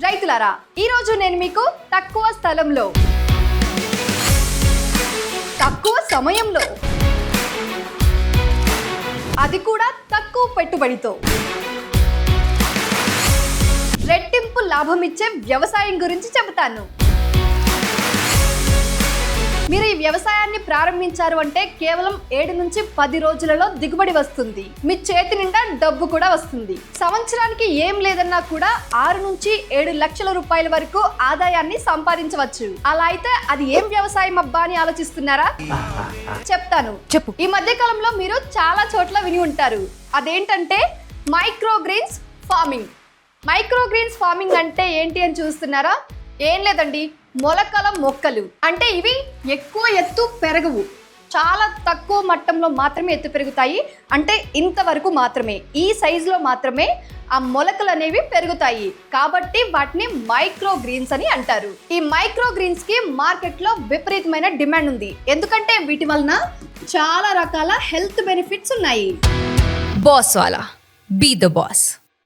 రైతులారా, ఈరోజు నేను మీకు తక్కువ స్థలంలో తక్కువ సమయంలో అది కూడా తక్కువ పెట్టుబడితో రెట్టింపు లాభం ఇచ్చే వ్యవసాయం గురించి చెబుతాను. మీరు ఈ వ్యవసాయాన్ని ప్రారంభించారు అంటే కేవలం 7 నుంచి 10 రోజులలో దిగుబడి వస్తుంది. మీ చేతి నిండా డబ్బు కూడా వస్తుంది. సంవత్సరానికి ఏం లేదన్నా కూడా 6 నుంచి 7 లక్షల రూపాయల వరకు ఆదాయాన్ని సంపాదించవచ్చు. అలా అయితే అది ఏం వ్యవసాయం అబ్బా అని ఆలోచిస్తున్నారా? చెప్తాను, చెప్పు. ఈ మధ్య కాలంలో మీరు చాలా చోట్ల విని ఉంటారు. అదేంటంటే మైక్రోగ్రీన్స్ ఫార్మింగ్. మైక్రోగ్రీన్స్ ఫార్మింగ్ అంటే ఏంటి అని చూస్తున్నారా? ఏం లేదండి, మొలకల మొక్కలు. అంటే ఇవి ఎక్కువ ఎత్తు పెరగవు, చాలా తక్కువ మట్టంలో మాత్రమే ఎత్తు పెరుగుతాయి. అంటే ఇంతవరకు మాత్రమే, ఈ సైజులో మాత్రమే ఆ మొలకలు అనేవి పెరుగుతాయి. కాబట్టి వాటిని మైక్రోగ్రీన్స్ అని అంటారు. ఈ మైక్రోగ్రీన్స్ కి మార్కెట్లో విపరీతమైన డిమాండ్ ఉంది. ఎందుకంటే వీటి వలన చాలా రకాల హెల్త్ బెనిఫిట్స్ ఉన్నాయి. బాస్ వాలా, బీ ద బాస్.